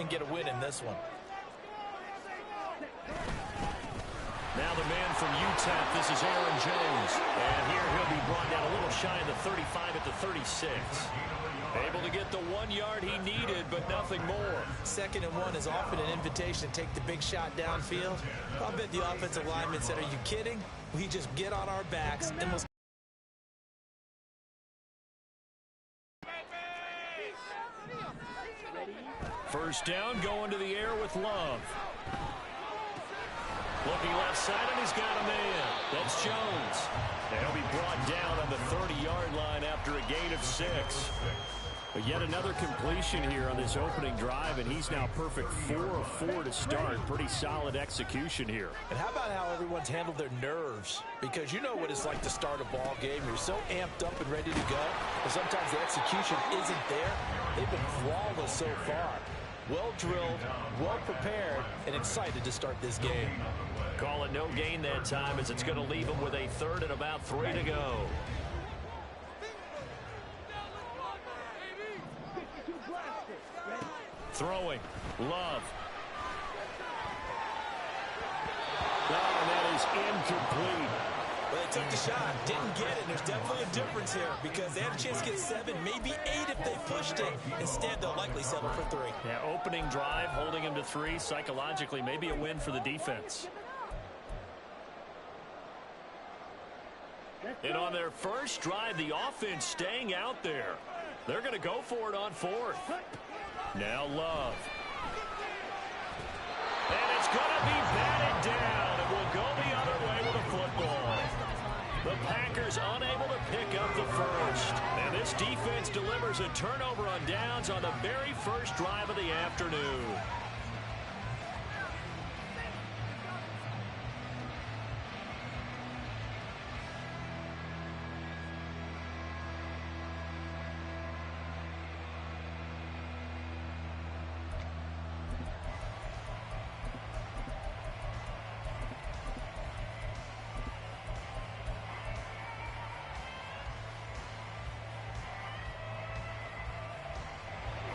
and get a win in this one. Now the man from UTEP, this is Aaron Jones. And here he'll be brought down a little shy of the 35 at the 36. Able to get the 1 yard he needed, but nothing more. 2nd and 1 is often an invitation to take the big shot downfield. I'll bet the offensive lineman said, are you kidding? We just get on our backs and we'll... First down, going to the air with Love. Looking left side, and he's got a man. That's Jones. And he'll be brought down on the 30-yard line after a gain of 6. But yet another completion here on this opening drive, and he's now perfect 4 of 4 to start. Pretty solid execution here. And how about how everyone's handled their nerves? Because you know what it's like to start a ball game. You're so amped up and ready to go, but sometimes the execution isn't there. They've been flawless so far. Well drilled, well prepared, and excited to start this game. Call it no gain that time, as it's going to leave them with a 3rd and about 3 to go. Throwing. Love. Oh, that is incomplete. Well, they took the shot, didn't get it. There's definitely a difference here because they had a chance to get 7, maybe 8 if they pushed it. Instead, they'll likely settle for 3. Yeah, opening drive, holding him to 3. Psychologically, maybe a win for the defense. And on their first drive, the offense staying out there. They're going to go for it on 4th. Now Love. And it's going to be batted down. It will go the other way with a football. The Packers unable to pick up the first. And this defense delivers a turnover on downs on the very first drive of the afternoon.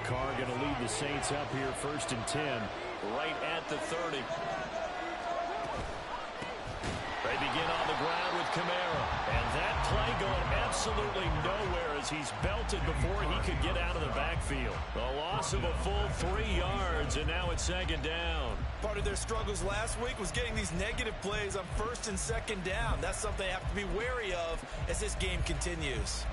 Carr going to lead the Saints up here 1st and 10. Right at the 30. They begin on the ground with Kamara. And that play going absolutely nowhere as he's belted before he could get out of the backfield. A loss of a full 3 yards, and now it's 2nd down. Part of their struggles last week was getting these negative plays on 1st and 2nd down. That's something they have to be wary of as this game continues.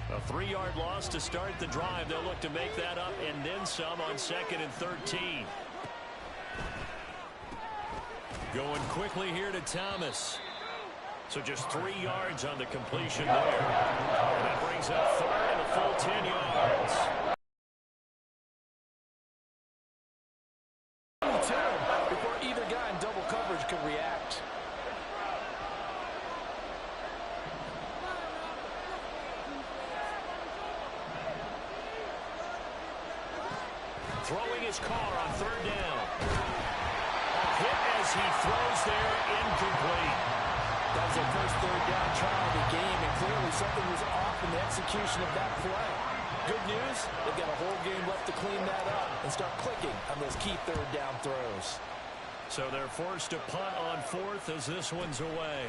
A 3-yard loss to start the drive. They'll look to make that up and then some on 2nd and 13. Going quickly here to Thomas. So just 3 yards on the completion there. And that brings up 3rd and a full 10 yards. Before either guy in double coverage could react. Throwing his Carr on 3rd down. A hit as he throws there, incomplete. That was their first 3rd down try of the game, and clearly something was off in the execution of that play. Good news, they've got a whole game left to clean that up and start clicking on those key 3rd down throws. So they're forced to punt on 4th as this one's away.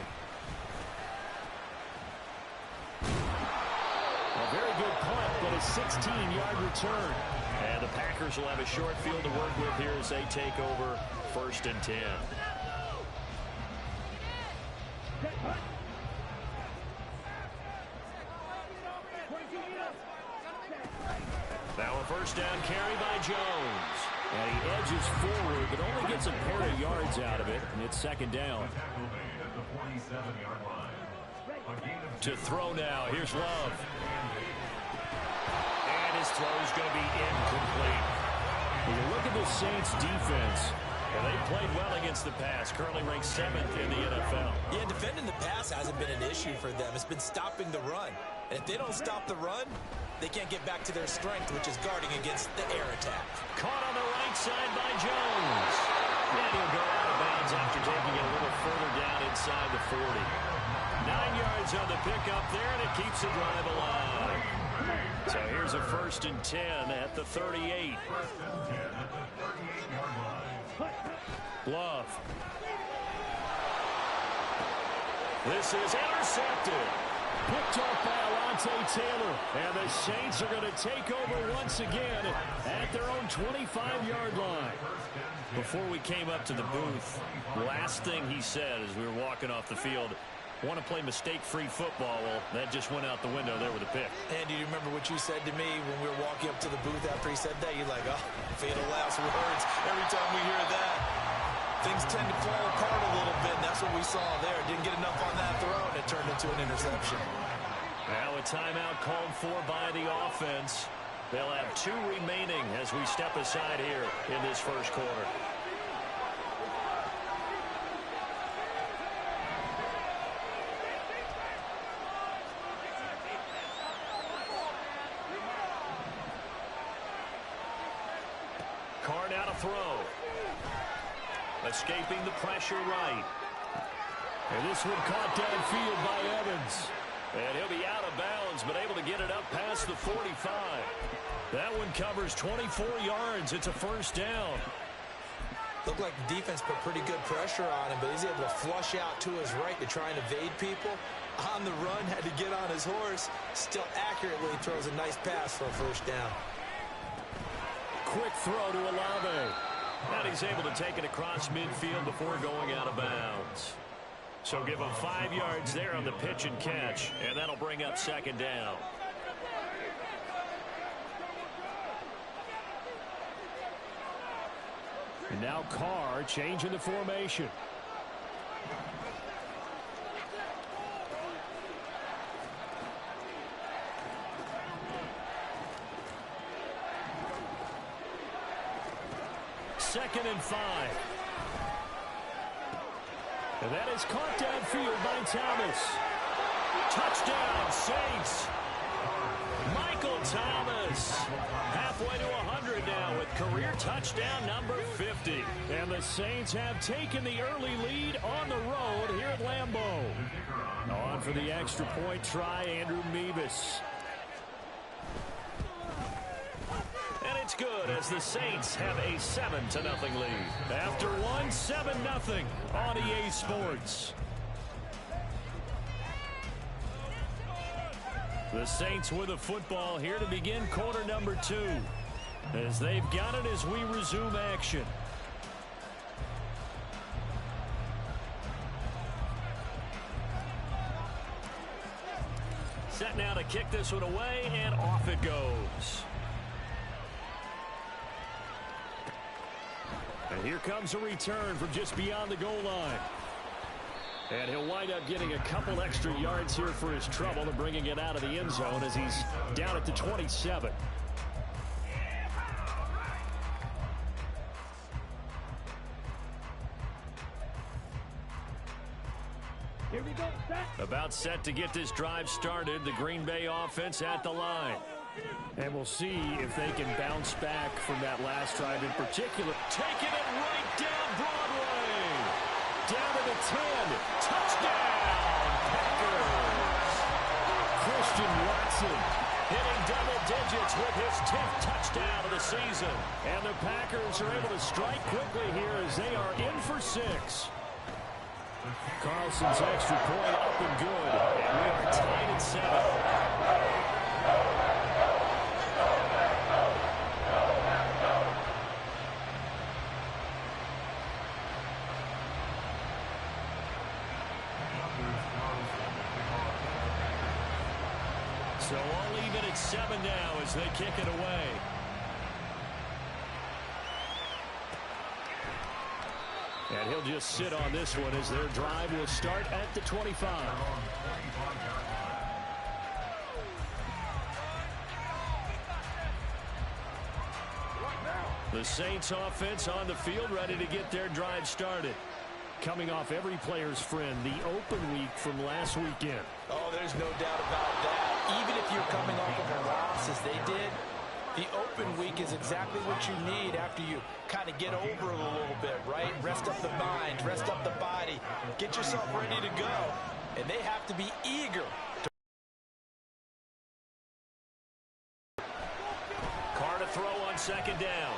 A very good punt, but a 16-yard return. And the Packers will have a short field to work with here as they take over 1st and 10. Now a 1st down carry by Jones. And he edges forward, but only gets a pair of yards out of it, and it's 2nd down. To throw now, here's Love. And his throw's going to be incomplete. When you look at the Saints defense, well, they played well against the pass, currently ranked 7th in the NFL. Yeah, defending the pass hasn't been an issue for them. It's been stopping the run. And if they don't stop the run, they can't get back to their strength, which is guarding against the air attack. Caught on the right side by Jones. And he'll go out of bounds after taking it a little further down inside the 40. 9 yards on the pickup there, and it keeps the drive alive. So here's a 1st and 10 at the 38. Love. This is intercepted. Picked off by Alontae Taylor. And the Saints are going to take over once again at their own 25-yard line. Before we came up to the booth, last thing he said as we were walking off the field, want to play mistake-free football. Well, that just went out the window there with a pick. Andy, do you remember what you said to me when we were walking up to the booth after he said that? You're like, oh, fatal last words. Every time we hear that, things tend to fall apart a little bit, and that's what we saw there. Didn't get enough on that throw, and it turned into an interception. Now a timeout called for by the offense. They'll have 2 remaining as we step aside here in this first quarter. Carr now to throw. Escaping the pressure right. And this one caught downfield by Evans. And he'll be out of bounds, but able to get it up past the 45. That one covers 24 yards. It's a 1st down. Looked like the defense put pretty good pressure on him, but he's able to flush out to his right to try and evade people. On the run, had to get on his horse. Still accurately throws a nice pass for a 1st down. Quick throw to Olave. And he's able to take it across midfield before going out of bounds. So give him 5 yards there on the pitch and catch, and that'll bring up 2nd down. And now Carr changing the formation. Second and 5. And that is caught downfield by Thomas. Touchdown, Saints. Michael Thomas. Halfway to 100 now with career touchdown number 50. And the Saints have taken the early lead on the road here at Lambeau. On for the extra point try, Andrew Mevis. And it's good as the Saints have a 7-0 lead. After one, 7-0 on EA Sports. The Saints with a football here to begin quarter number 2. As they've got it as we resume action. Set now to kick this one away, and off it goes. And here comes a return from just beyond the goal line. And he'll wind up getting a couple extra yards here for his trouble and bringing it out of the end zone as he's down at the 27. Here we go, set. About set to get this drive started. The Green Bay offense at the line. And we'll see if they can bounce back from that last drive in particular. Taking it right down Broadway. Down to the 10. Touchdown, Packers. Christian Watson hitting double digits with his 10th touchdown of the season. And the Packers are able to strike quickly here as they are in for 6. Carlson's extra point up and good. And we are tied at 7. So all even at 7 now as they kick it away. And he'll just sit on this one as their drive will start at the 25. The Saints offense on the field ready to get their drive started. Coming off every player's friend, the open week from last weekend. Oh, there's no doubt about that. even if you're coming off of a loss as they did, the open week is exactly what you need after you kind of get over it a little bit, right? Rest up the mind, rest up the body, get yourself ready to go. And they have to be eager. Carr to throw on second down.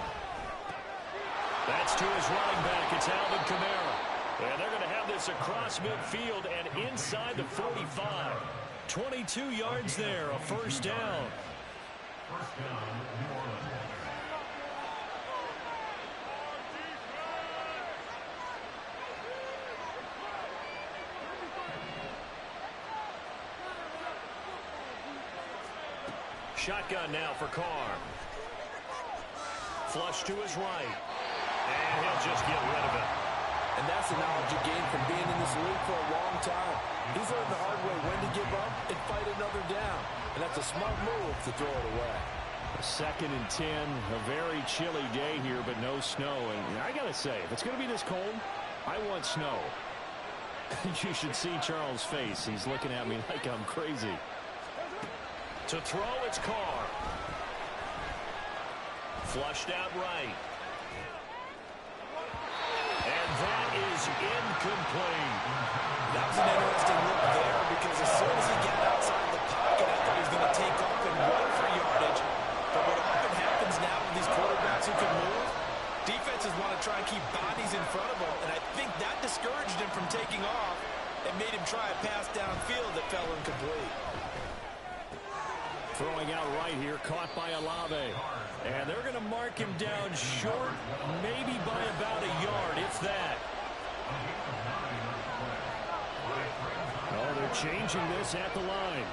That's to his running back. It's Alvin Kamara. And they're going to have this across midfield and inside the 45. 22 yards there, a first down. First down, New Orleans. Shotgun now for Carr. Flush to his right. And he'll just get rid of it. And that's the knowledge you gain from being in this league for a long time. He's learned the hard way when to give up and fight another down. And that's a smart move to throw it away. Second and 10, a very chilly day here, but no snow. And I got to say, if it's going to be this cold, I want snow. You should see Charles' face. He's looking at me like I'm crazy. To throw, it's Carr. Flushed out right. And that is incomplete. That was an interesting look there because as soon as he got outside the pocket, I thought he was going to take off and run for yardage. But what often happens now with these quarterbacks who can move, defenses want to try and keep bodies in front of them, and I think that discouraged him from taking off and made him try a pass downfield that fell incomplete. Throwing out right here, caught by Olave. And they're going to mark him down short, maybe by about a yard, if that. Oh, they're changing this at the line.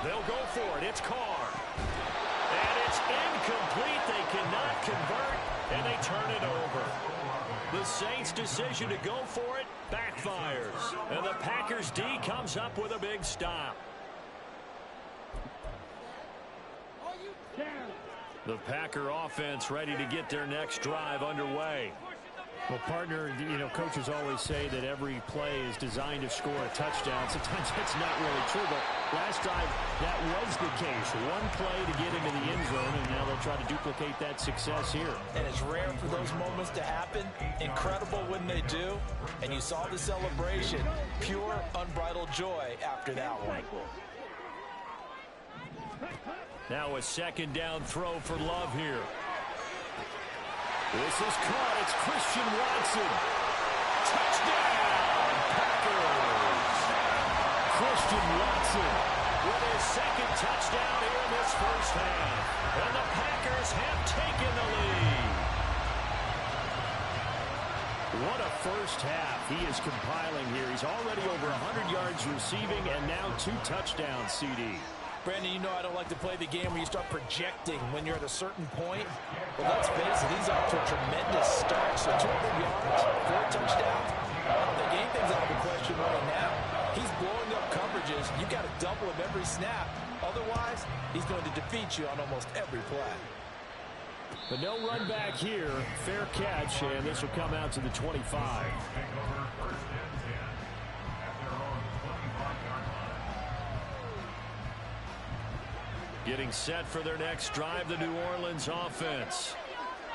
They'll go for it. It's Carr. And it's incomplete. They cannot convert, and they turn it over. The Saints' decision to go for it backfires. And the Packers D comes up with a big stop. The Packer offense ready to get their next drive underway. Well, partner, you know, coaches always say that every play is designed to score a touchdown. Sometimes that's not really true, but last time that was the case. One play to get into the end zone, and now they'll try to duplicate that success here. And it's rare for those moments to happen. Incredible when they do. And you saw the celebration. Pure, unbridled joy after that one. Now a second down throw for Love here. This is caught. It's Christian Watson. Touchdown, Packers. Christian Watson with his second touchdown here in this first half. And the Packers have taken the lead. What a first half he is compiling here. He's already over 100 yards receiving and now 2 touchdowns, CD. Brandon, you know I don't like to play the game where you start projecting when you're at a certain point. But let's face it, he's off to a tremendous start. So 200 yards, 4 touchdowns. The game thing's out of the question right now. He's blowing up coverages. You got to double him every snap. Otherwise, he's going to defeat you on almost every play. But no run back here. Fair catch, and this will come out to the 25. Getting set for their next drive, the New Orleans offense.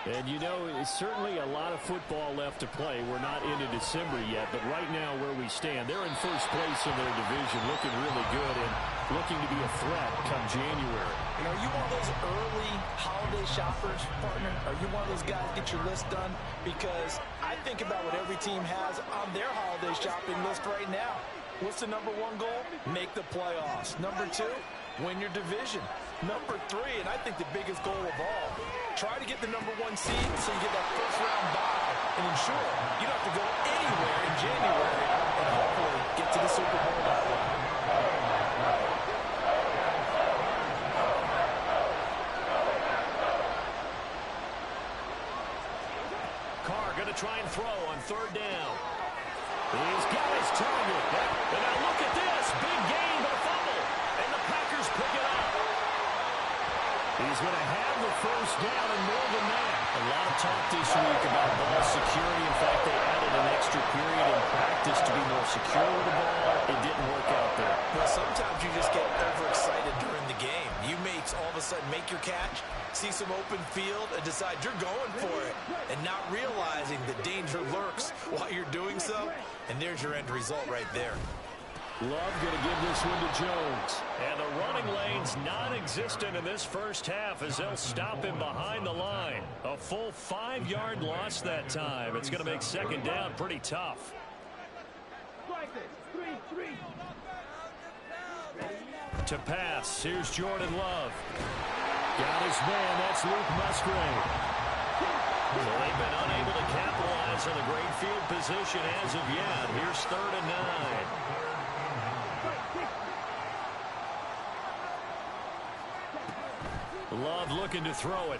And, you know, it's certainly a lot of football left to play. We're not into December yet, but right now where we stand, they're in first place in their division, looking really good and looking to be a threat come January. And are you one of those early holiday shoppers, partner? Are you one of those guys get your list done? Because I think about what every team has on their holiday shopping list right now. What's the number 1 goal? Make the playoffs. Number 2, win your division. Number 3, and I think the biggest goal of all, try to get the number 1 seed so you get that first-round bye and ensure you don't have to go anywhere in January and hopefully get to the Super Bowl that way. Carr going to try and throw on 3rd down. He's got his target. And now look at this. Big gain, but a fumble. And the Packers pick it up. He He's going to have the first down and more than that. A lot of talk this week about ball security. In fact, they added an extra period in practice to be more secure with the ball. It didn't work out there. Well, sometimes you just get overexcited during the game. You may all of a sudden make your catch, see some open field, and decide you're going for it, and not realizing the danger lurks while you're doing so. And there's your end result right there. Love going to give this one to Jones. And the running lane's non-existent in this first half as they'll stop him behind the line. A full 5-yard loss that time. It's going to make second down pretty tough. To pass, here's Jordan Love. Got his man, that's Luke Musgrave. So they've been unable to capitalize on the great field position as of yet. Here's 3rd and 9. Love looking to throw it.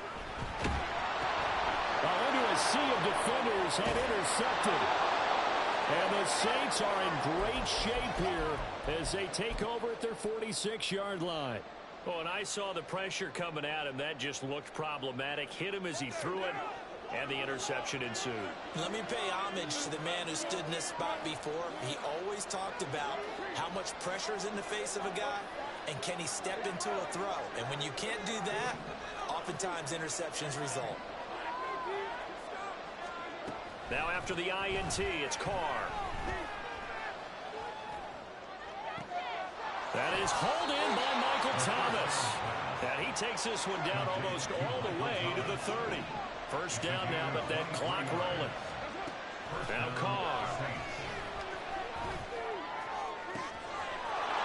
Into a sea of defenders and intercepted. And the Saints are in great shape here as they take over at their 46-yard line. Oh, and I saw the pressure coming at him. That just looked problematic. Hit him as he threw it, and the interception ensued. Let me pay homage to the man who stood in this spot before. He always talked about how much pressure is in the face of a guy, and can he step into a throw? And when you can't do that, oftentimes interceptions result. Now after the INT, it's Carr. That is hauled in by Michael Thomas. And he takes this one down almost all the way to the 30. First down now, but that clock rolling. Now Carr.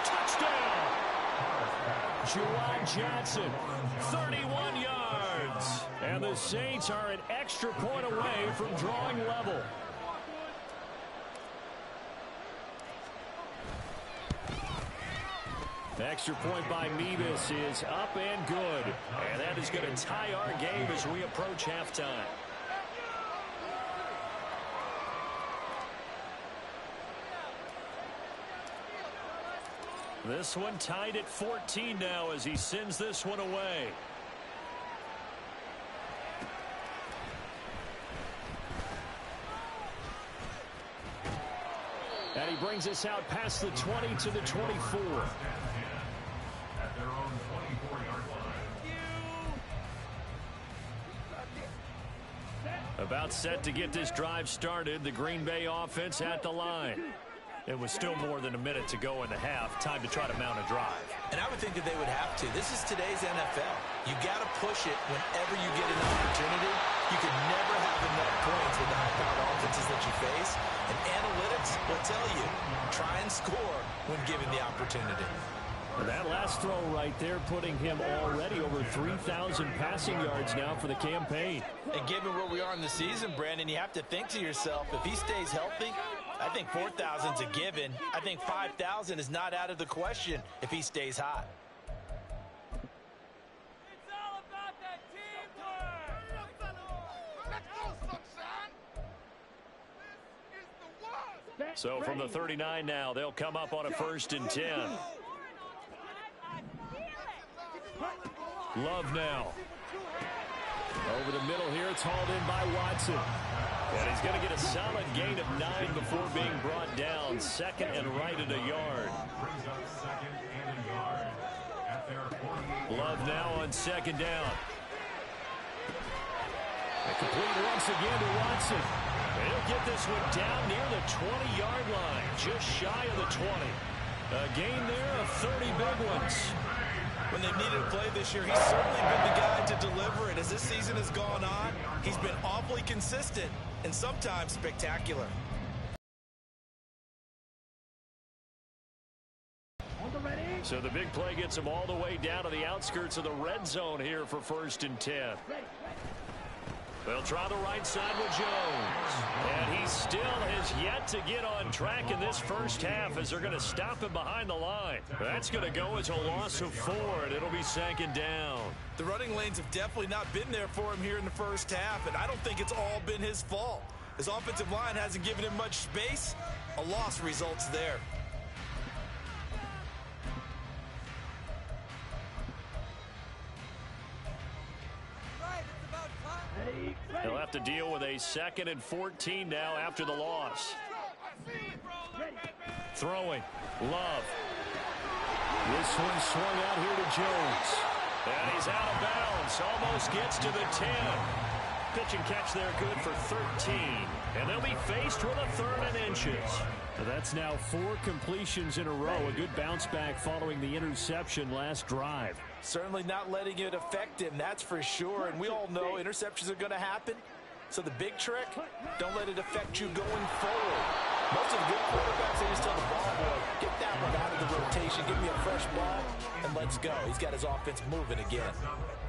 Touchdown! Juwan Johnson, 31 yards. And the Saints are an extra point away from drawing level. Extra point by Mevis is up and good. And that is going to tie our game as we approach halftime. This one tied at 14 now as he sends this one away. And he brings us out past the 20 to the 24. At their own 24-yard line. About set to get this drive started. The Green Bay offense at the line. It was still more than a minute to go in the half. Time to try to mount a drive. And I would think that they would have to. This is today's NFL. You got to push it whenever you get an opportunity. You can never have enough points with the high-powered offenses that you face. And analytics will tell you, try and score when given the opportunity. That last throw right there putting him already over 3,000 passing yards now for the campaign. And given where we are in the season, Brandon, you have to think to yourself, if he stays healthy, I think 4,000's a given. I think 5,000 is not out of the question if he stays hot. It's all about that teamwork. So from the 39 now, they'll come up on a 1st and 10. Love now. Over the middle here, it's hauled in by Watson. And he's going to get a solid gain of 9 before being brought down. 2nd and right at a yard. Love now on 2nd down. A complete once again to Watson. And he'll get this one down near the 20-yard line. Just shy of the 20. A gain there of 30 big ones. When they've needed a play this year, he's certainly been the guy to deliver it. As this season has gone on, he's been awfully consistent and sometimes spectacular. So the big play gets him all the way down to the outskirts of the red zone here for 1st and 10. They'll try the right side with Jones. And he still has yet to get on track in this first half as they're going to stop him behind the line. That's going to go as a loss of 4, and it'll be 2nd down. The running lanes have definitely not been there for him here in the first half, and I don't think it's all been his fault. His offensive line hasn't given him much space. A loss results there. They'll have to deal with a 2nd and 14 now after the loss. Throwing. Love. This one swung out here to Jones. And he's out of bounds. Almost gets to the 10. Pitch and catch there good for 13. And they'll be faced with a 3rd and inches. So that's now 4 completions in a row. A good bounce back following the interception last drive. Certainly not letting it affect him, that's for sure. And we all know interceptions are going to happen. So the big trick, don't let it affect you going forward. Most of the good quarterbacks, they just tell the ball boy, get that one out of the rotation, give me a fresh ball, and let's go. He's got his offense moving again.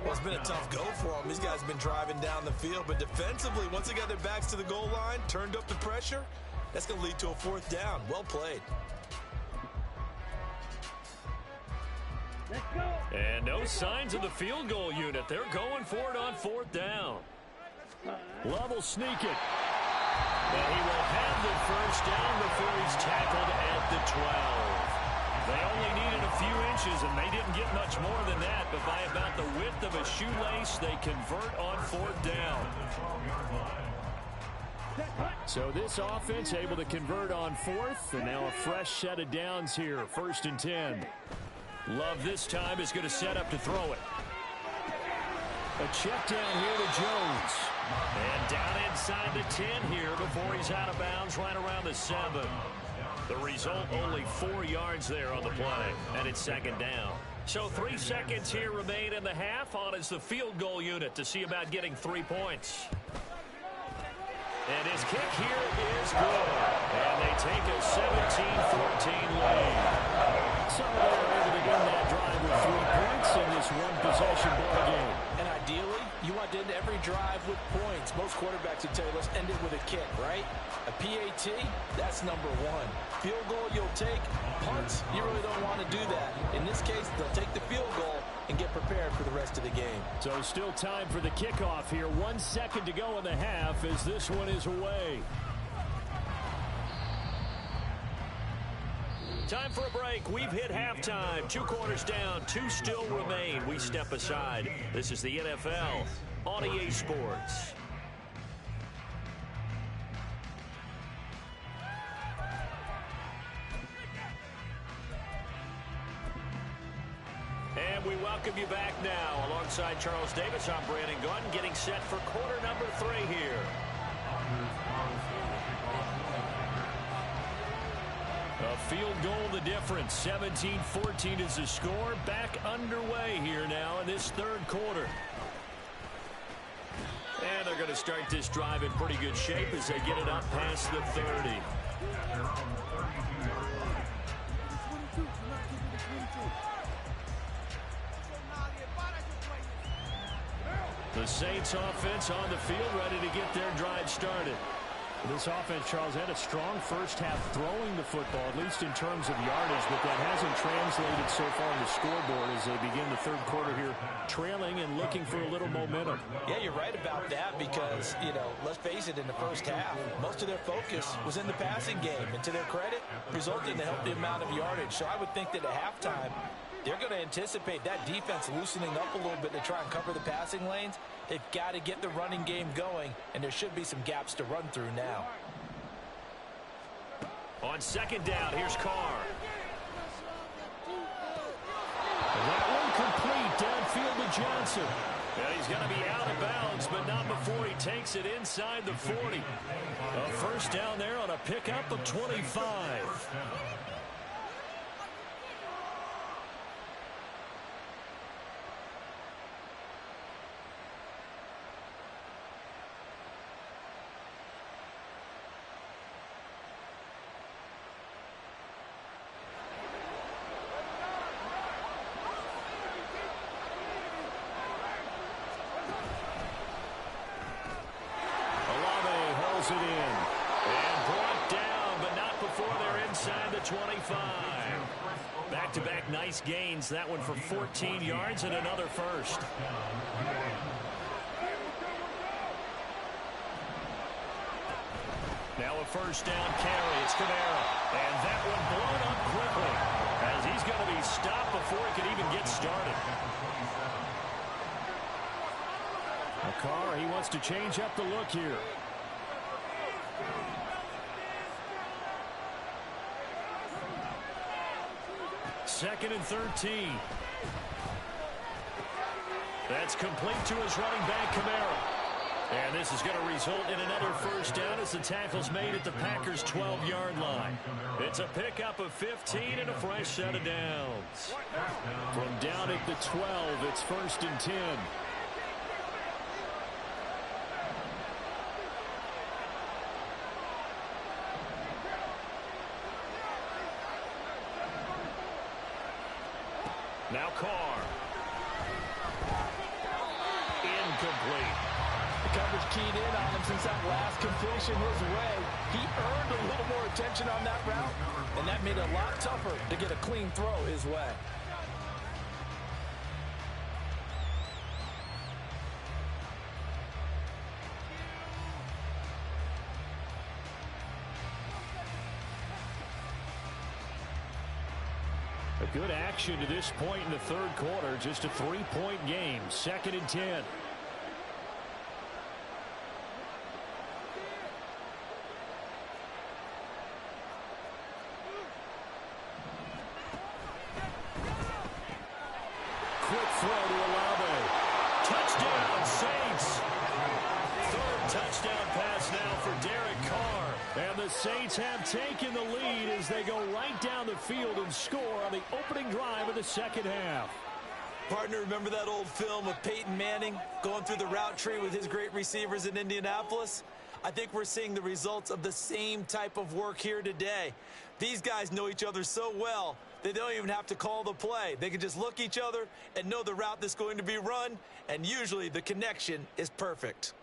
Well, it's been a tough go for him. These guys have been driving down the field, but defensively, once they got their backs to the goal line, turned up the pressure, that's going to lead to a 4th down. Well played. And no signs of the field goal unit. They're going for it on 4th down. Love will sneak it. And he will have the 1st down before he's tackled at the 12. They only needed a few inches, and they didn't get much more than that. But by about the width of a shoelace, they convert on 4th down. So this offense able to convert on 4th, and now a fresh set of downs here. 1st and 10. Love this time is going to set up to throw it. A check down here to Jones. And down inside the 10 here before he's out of bounds right around the 7. The result, only 4 yards there on the play. And it's 2nd down. So 3 seconds here remain in the half. On is the field goal unit to see about getting 3 points. And his kick here is good. And they take a 17-14 lead. So they're able to get that drive with 3 points in this one-possession ball game. And ideally, you want to end every drive with points. Most quarterbacks would tell you, let's end it with a kick, right? A PAT, that's number 1. Field goal you'll take. Punts, you really don't want to do that. In this case, they'll take the field goal and get prepared for the rest of the game. So still time for the kickoff here. 1 second to go in the half as this one is away. Time for a break. We've hit halftime. 2 quarters down, 2 still remain. We step aside. This is the NFL on EA Sports. And we welcome you back now. Alongside Charles Davis, I'm Brandon Gunn, getting set for quarter number 3 here. A field goal the difference. 17-14 is the score. Back underway here now in this 3rd quarter. And they're going to start this drive in pretty good shape as they get it up past the 30. The Saints offense on the field ready to get their drive started. This offense, Charles, had a strong first half throwing the football, at least in terms of yardage, but that hasn't translated so far on the scoreboard as they begin the 3rd quarter here, trailing and looking for a little momentum. Yeah, you're right about that because, let's face it, in the first half, most of their focus was in the passing game. And to their credit, resulting in a healthy amount of yardage. So I would think that at halftime, they're going to anticipate that defense loosening up a little bit to try and cover the passing lanes. They've got to get the running game going, and there should be some gaps to run through now. On 2nd down, here's Carr. That one complete downfield to Johnson. And he's going to be out of bounds, but not before he takes it inside the 40. A 1st down there on a pickup of 25. It in and brought down, but not before they're inside the 25. Back-to-back nice gains. That one for 14 yards and another 1st. Now a 1st down carry. It's Kamara, and that one blown up quickly as he's going to be stopped before he could even get started. Carr. He wants to change up the look here. Second and 13. That's complete to his running back, Kamara. And this is going to result in another first down as the tackle's made at the Packers' 12-yard line. It's a pickup of 15 and a fresh set of downs. From down at the 12, it's first and 10. Now Carr. Incomplete. The coverage keyed in on him since that last completion his way. He earned a little more attention on that route, and that made it a lot tougher to get a clean throw his way. A good action to this point in the third quarter. Just a 3-point game. Second and 10. Quick throw to Olave. Touchdown, Saints. Third touchdown pass now for Derek Carr. And the Saints have taken the lead as they go right down the field and score on the opening drive of the second half. Partner, remember that old film of Peyton Manning going through the route tree with his great receivers in Indianapolis? I think we're seeing the results of the same type of work here today. These guys know each other so well, they don't even have to call the play. They can just look each other and know the route that's going to be run, and usually the connection is perfect.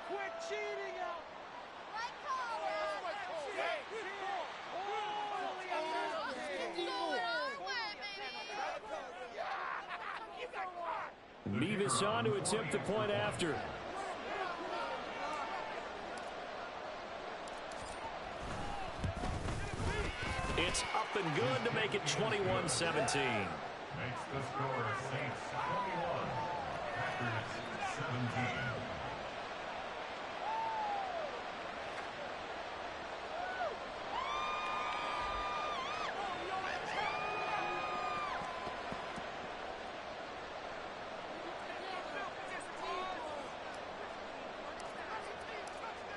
Quit cheating out. Right call. Mevis on to attempt the point after. It's up and good to make it 21-17. Makes the score Saints 21, Packers 17.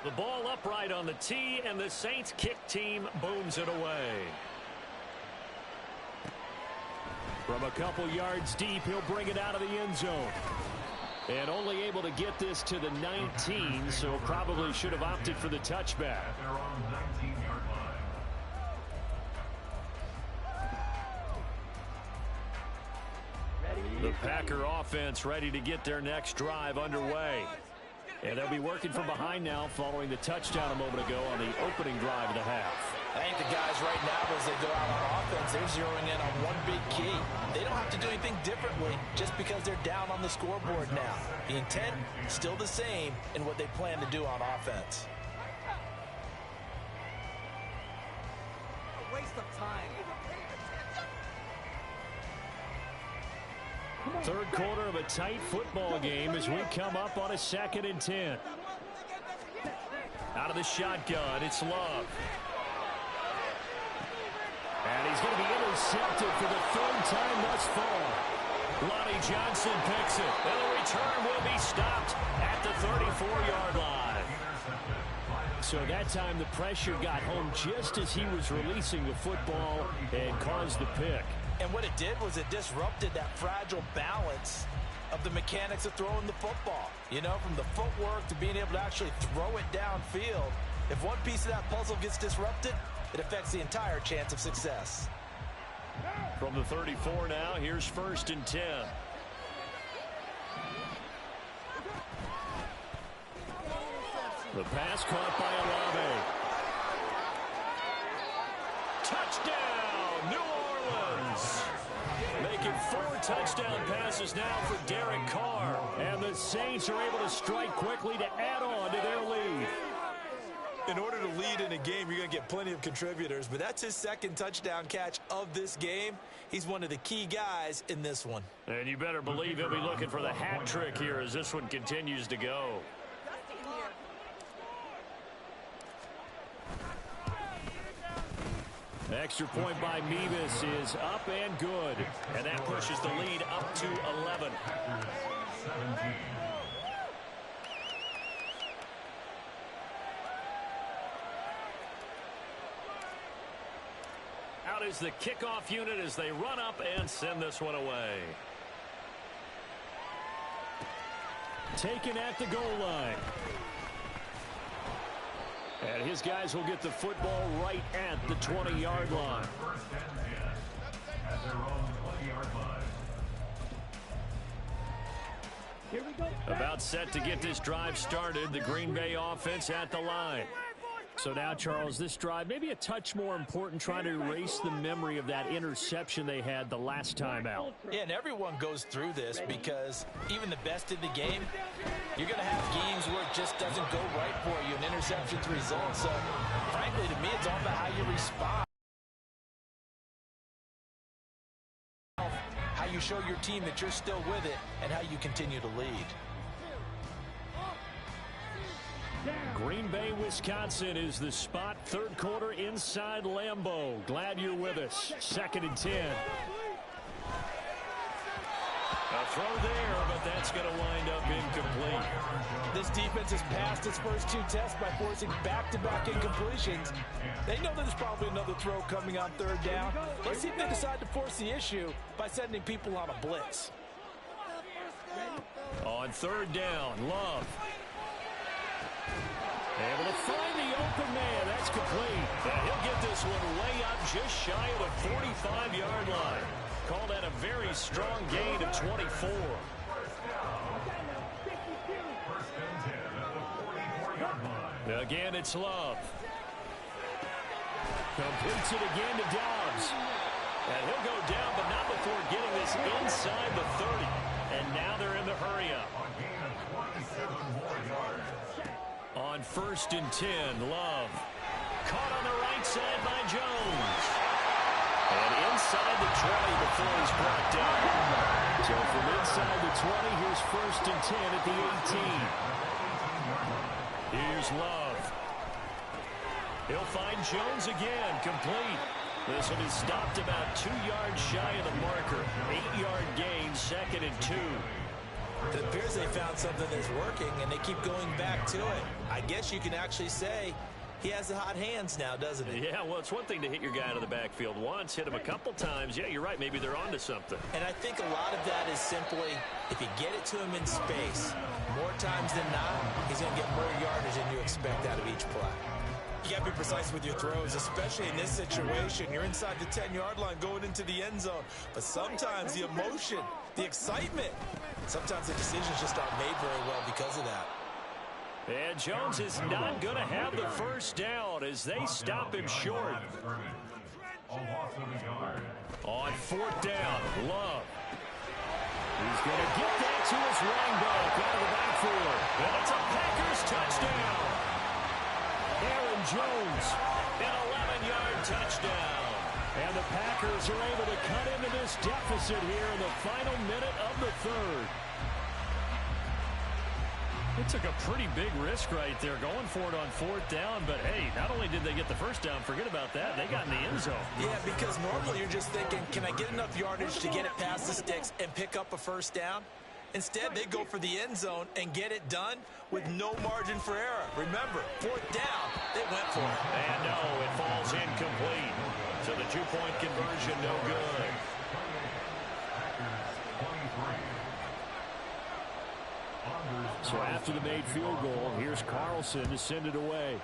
The ball upright on the tee, and the Saints kick team booms it away. From a couple yards deep, he'll bring it out of the end zone. And only able to get this to the 19, so probably should have opted for the touchback. They're on the 19-yard line. The Packer offense ready to get their next drive underway. And they'll be working from behind now following the touchdown a moment ago on the opening drive of the half. I think the guys right now, as they go out on offense, they're zeroing in on one big key. They don't have to do anything differently just because they're down on the scoreboard now. The intent still the same in what they plan to do on offense. A waste of time. Third quarter of a tight football game as we come up on a 2nd and 10. Out of the shotgun, it's Love. And he's going to be intercepted for the third time thus far. Lonnie Johnson picks it. And the return will be stopped at the 34-yard line. So that time the pressure got home just as he was releasing the football and caused the pick. And what it did was it disrupted that fragile balance of the mechanics of throwing the football. You know, from the footwork to being able to actually throw it downfield. If one piece of that puzzle gets disrupted, it affects the entire chance of success. From the 34 now, here's 1st and 10. The pass caught by Olave. touchdown passes now for Derek Carr. And the Saints are able to strike quickly to add on to their lead. In order to lead in a game, you're going to get plenty of contributors, but that's his second touchdown catch of this game. He's one of the key guys in this one. And you better believe he'll be looking for the hat trick here as this one continues to go. Extra point by Mevis is up and good. And that pushes the lead up to 11. 17. Out is the kickoff unit as they run up and send this one away. Taken at the goal line. And his guys will get the football right at the 20-yard line. First and 10 at their own 20-yard line. About set to get this drive started. The Green Bay offense at the line. So now, Charles, this drive maybe a touch more important, trying to erase the memory of that interception they had the last time out. Yeah, and everyone goes through this because even the best in the game, you're going to have games where it just doesn't go right for you, and interceptions result. So, frankly, to me, it's all about how you respond. How you show your team that you're still with it, and how you continue to lead. Green Bay, Wisconsin is the spot. Third quarter inside Lambeau. Glad you're with us. 2nd and 10. A throw there, but that's going to wind up incomplete. This defense has passed its first two tests by forcing back-to-back incompletions. They know that there's probably another throw coming on third down. Let's see if they decide to force the issue by sending people on a blitz. On third down, Love. Able to find the open man. That's complete. And he'll get this one way up just shy of the 45-yard line. Call that a very strong gain of 24. First and 10 at the 44-yard line. Again, it's Love. Completes it again to Dobbs. And he'll go down, but not before getting this inside the 30. And now they're in the hurry-up. A gain of 27 more yards. On 1st and 10, Love. Caught on the right side by Jones. And inside the 20 before he's brought down. So from inside the 20, here's 1st and 10 at the 18. Here's Love. He'll find Jones again, complete. This one is stopped about 2 yards shy of the marker. 8-yard gain, 2nd and 2. It appears they found something that's working, and they keep going back to it. I guess you can actually say he has the hot hands now, doesn't he? Yeah, well, it's one thing to hit your guy out of the backfield once, hit him a couple times. Yeah, you're right. Maybe they're onto something. And I think a lot of that is simply, if you get it to him in space, more times than not, he's going to get more yardage than you expect out of each play. You got to be precise with your throws, especially in this situation. You're inside the 10-yard line going into the end zone. But sometimes the emotion, the excitement, sometimes the decisions just aren't made very well because of that. And Jones is not going to have the first down as they stop him short. On 4th down, Love. He's going to get that to his running back out of the backfield. And it's a Packers touchdown. Aaron Jones, an 11-yard touchdown. And the Packers are able to cut into this deficit here in the final minute of the third. It took a pretty big risk right there going for it on 4th down, but hey, not only did they get the first down, forget about that, they got in the end zone. Yeah, because normally you're just thinking, can I get enough yardage to get it past the sticks and pick up a first down? Instead, they go for the end zone and get it done with no margin for error. Remember, 4th down, they went for it. And no, it falls incomplete. So the 2-point conversion, no good. So after the made field goal, here's Carlson to send it away.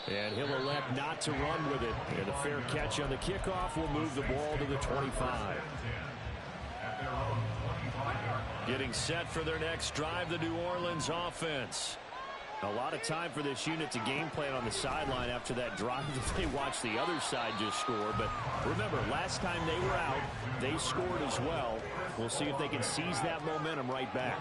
And he'll elect not to run with it. And a fair catch on the kickoff will move the ball to the 25. Getting set for their next drive, the New Orleans offense. A lot of time for this unit to game plan on the sideline after that drive that they watched the other side just score. But remember, last time they were out, they scored as well. We'll see if they can seize that momentum right back.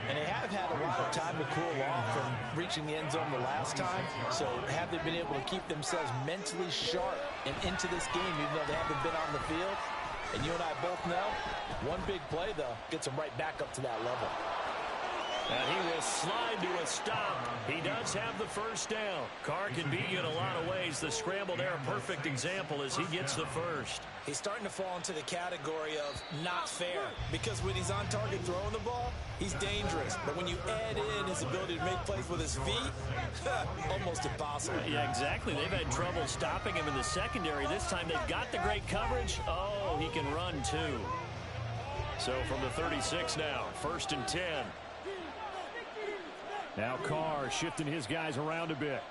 And they have had a lot of time to cool off from reaching the end zone the last time. So have they been able to keep themselves mentally sharp and into this game, even though they haven't been on the field? And you and I both know, one big play, though, gets them right back up to that level. And he will slide to a stop. He does have the first down. Carr can beat you in a lot of ways. The scramble there, a perfect example as he gets the first. He's starting to fall into the category of not fair, because when he's on target throwing the ball, he's dangerous. But when you add in his ability to make plays with his feet, almost impossible. Yeah, exactly. They've had trouble stopping him in the secondary. This time they've got the great coverage. Oh, he can run too. So from the 36 now, 1st and 10. Now Carr shifting his guys around a bit.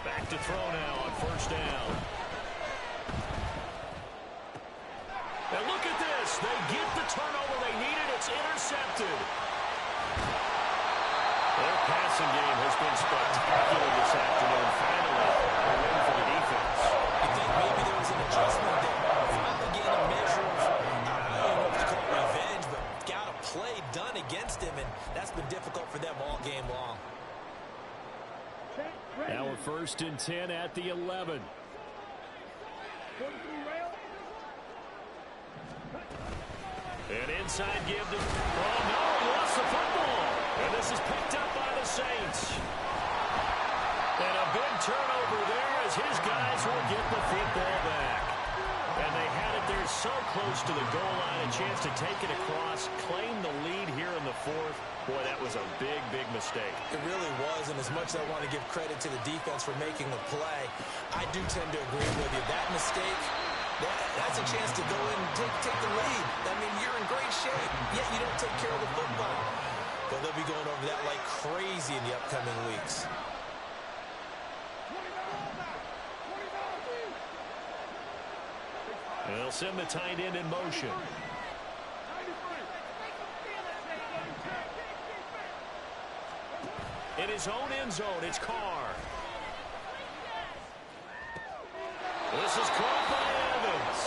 Back to throw now on 1st down. And look at this. They get the turnover they needed. It's intercepted. Their passing game has been spectacular this afternoon. Finally, a win for the defense. I think maybe there was an adjustment there. Finally getting a measure of, I don't know if to call it revenge, but got a play done against him, and that's been difficult for them all game long. Now a 1st and 10 at the 11. An inside give to... Oh, no, he lost the football. And this is picked up by the Saints. And a big turnover there as his guys will get the football back. And they had it there so close to the goal line, a chance to take it across, claim the lead here in the 4th. Boy, that was a big, big mistake. It really was, and as much as I want to give credit to the defense for making the play, I do tend to agree with you. That mistake, that's a chance to go in and take the lead. I mean, you're in great shape, yet you don't take care of the football. But they'll be going over that like crazy in the upcoming weeks. They'll send the tight end in motion. In his own end zone, it's Carr. This is caught by Evans.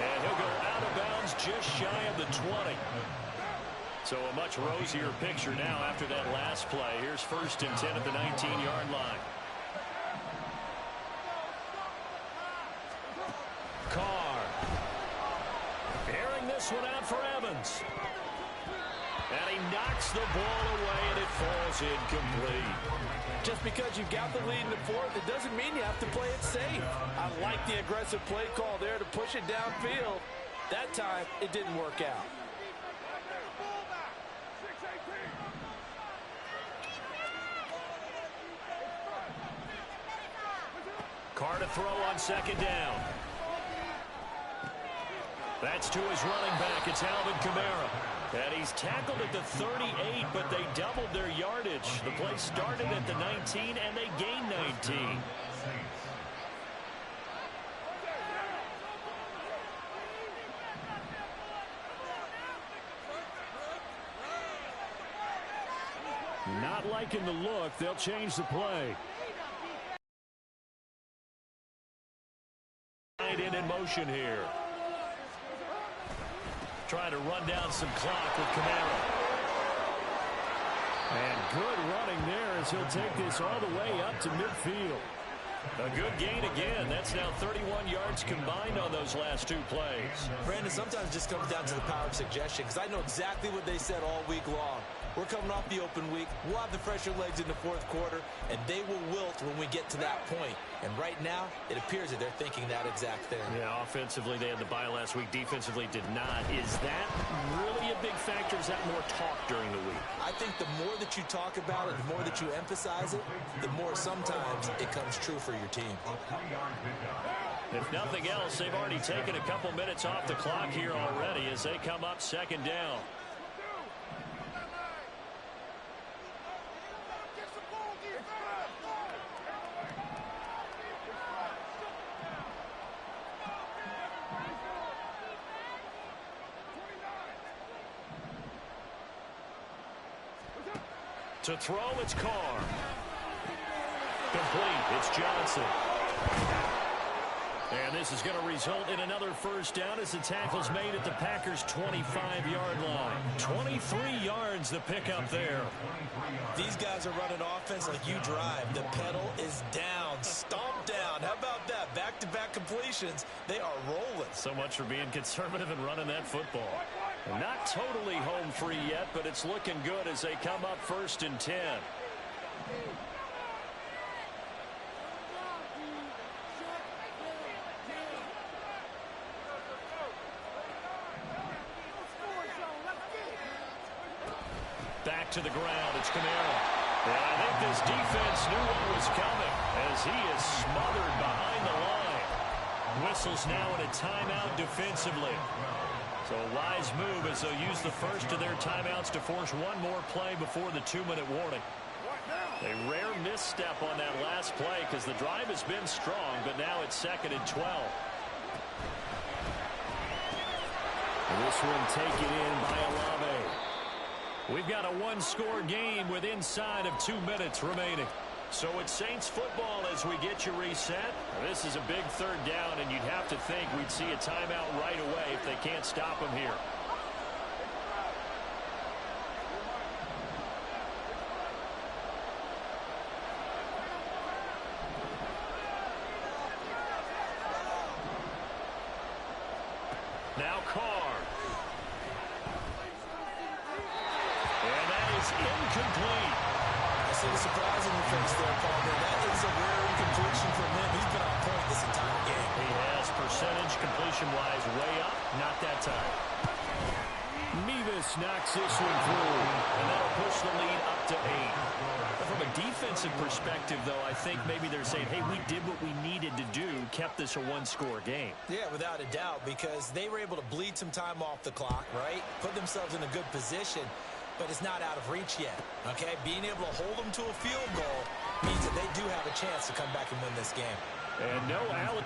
And he'll go out of bounds just shy of the 20. So a much rosier picture now after that last play. Here's 1st and 10 at the 19-yard line. Carr. Airing this one out for Evans. And he knocks the ball away, and it falls incomplete. Just because you've got the lead in the 4th, it doesn't mean you have to play it safe. I like the aggressive play call there to push it downfield. That time, it didn't work out. Carr to throw on 2nd down. That's to his running back. It's Alvin Kamara. And he's tackled at the 38, but they doubled their yardage. The play started at the 19, and they gained 19. Not liking the look. They'll change the play. In motion here. Trying to run down some clock with Kamara. And good running there as he'll take this all the way up to midfield. A good gain again. That's now 31 yards combined on those last 2 plays. Brandon, sometimes it just comes down to the power of suggestion, because I know exactly what they said all week long. We're coming off the open week. We'll have the fresher legs in the 4th quarter, and they will wilt when we get to that point. And right now, it appears that they're thinking that exact thing. Yeah, offensively, they had the bye last week. Defensively, did not. Is that really a big factor? Is that more talk during the week? I think the more that you talk about it, the more that you emphasize it, the more sometimes it comes true for your team. If nothing else, they've already taken a couple minutes off the clock here already as they come up 2nd down. To throw, it's Carr. Complete. It's Johnson. And this is going to result in another first down as the tackle's made at the Packers' 25-yard line. 23 yards the pickup there. These guys are running offense like you drive. The pedal is down, stomp down. How about that? Back-to-back completions. They are rolling. So much for being conservative and running that football. Not totally home free yet, but it's looking good as they come up 1st and 10. Back to the ground. It's Kamara. And I think this defense knew what was coming as he is smothered behind the line. Whistles now in a timeout defensively. So a wise move as they'll use the first of their timeouts to force one more play before the 2-minute warning. A rare misstep on that last play because the drive has been strong, but now it's 2nd and 12. And this one taken in by Olave. We've got a one-score game with inside of 2 minutes remaining. So it's Saints football as we get you reset. This is a big 3rd down, and you'd have to think we'd see a timeout right away if they can't stop them here. Now Carr. And that is incomplete. I see the surprise in your face there, Paul. That is a rare incompletion from him. He's been on point this entire game. He has percentage completion-wise way up. Not that time. Mevis knocks this one through, and that'll push the lead up to 8. From a defensive perspective, though, I think maybe they're saying, hey, we did what we needed to do, kept this a one-score game. Yeah, without a doubt, because they were able to bleed some time off the clock, right? Put themselves in a good position. But it's not out of reach yet, okay? Being able to hold them to a field goal means that they do have a chance to come back and win this game. And no Allen.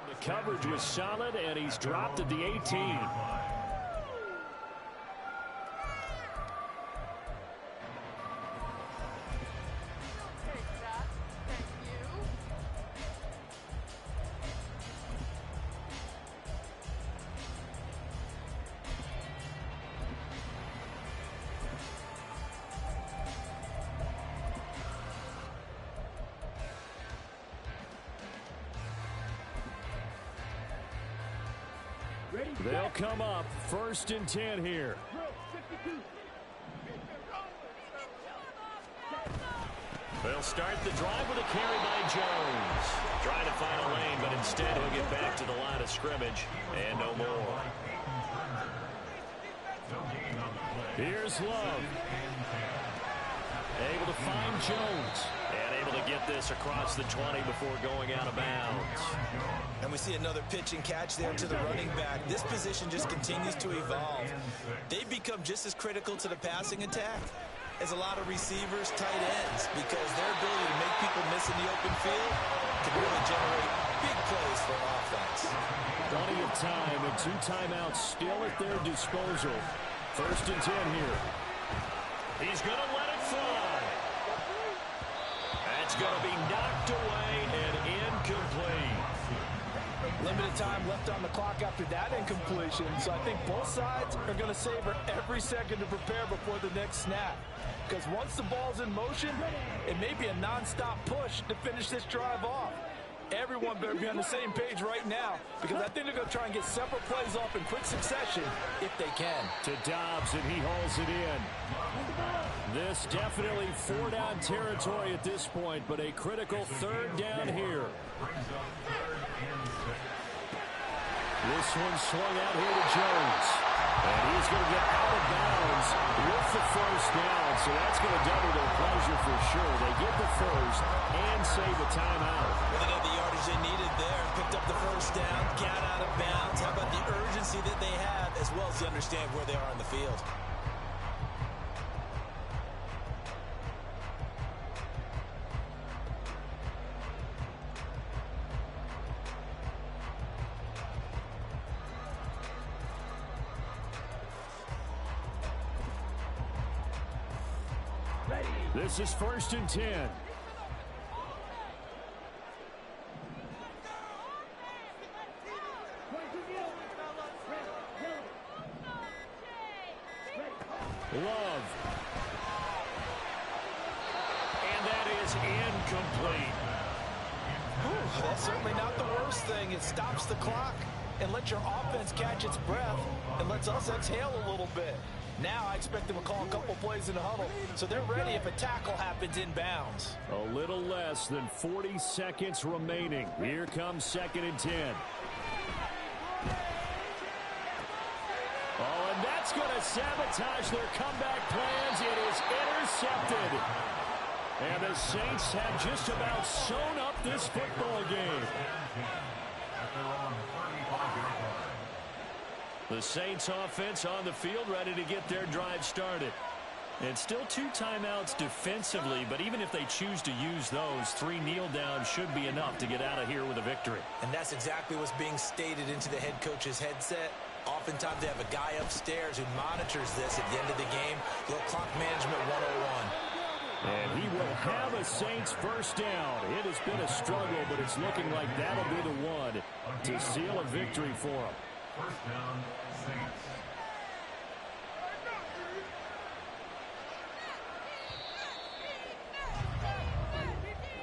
The coverage was solid, and he's dropped at the 18. They'll come up 1st and 10 here. They'll start the drive with a carry by Jones. Trying to find a lane, but instead he'll get back to the line of scrimmage and no more. Here's Love. Able to find Jones. And able to get this across the 20 before going out of bounds. And we see another pitch and catch there to the running back. This position just continues to evolve. They've become just as critical to the passing attack as a lot of receivers, tight ends, because their ability to make people miss in the open field can really generate big plays for offense. Plenty of time and 2 timeouts still at their disposal. 1st and 10 here. He's going to let it fly. That's going to be knocked away and incomplete. Limited time left on the clock after that incompletion, so I think both sides are going to savor every second to prepare before the next snap. Because once the ball's in motion, it may be a non-stop push to finish this drive off. Everyone better be on the same page right now because I think they're going to try and get several plays off in quick succession if they can. To Dobbs, and he hauls it in. This definitely 4-down territory at this point, but a critical 3rd down here. This one swung out here to Jones. And he's going to get out of bounds with the 1st down, so that's going to double their pleasure for sure. They get the 1st and save a timeout. Well, they got the yardage they needed there. Picked up the 1st down, got out of bounds. How about the urgency that they have, as well as to understand where they are on the field? This is 1st and 10. Love. And that is incomplete. That's certainly not the worst thing. It stops the clock and lets your offense catch its breath and lets us exhale a little bit. Now I expect them to call a couple plays in the huddle, so they're ready if a tackle happens inbounds. A little less than 40 seconds remaining. Here comes 2nd and 10. Oh, and that's going to sabotage their comeback plans. It is intercepted. And the Saints have just about sewn up this football game. The Saints offense on the field ready to get their drive started. And still 2 timeouts defensively, but even if they choose to use those, 3 kneel downs should be enough to get out of here with a victory. And that's exactly what's being stated into the head coach's headset. Oftentimes they have a guy upstairs who monitors this at the end of the game. Little clock management 101. And he will have a Saints 1st down. It has been a struggle, but it's looking like that'll be the one to seal a victory for him. 1st down, Saints.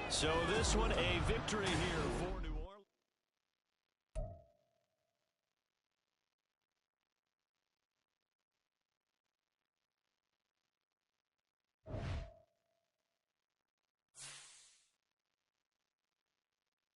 So this one a victory here for New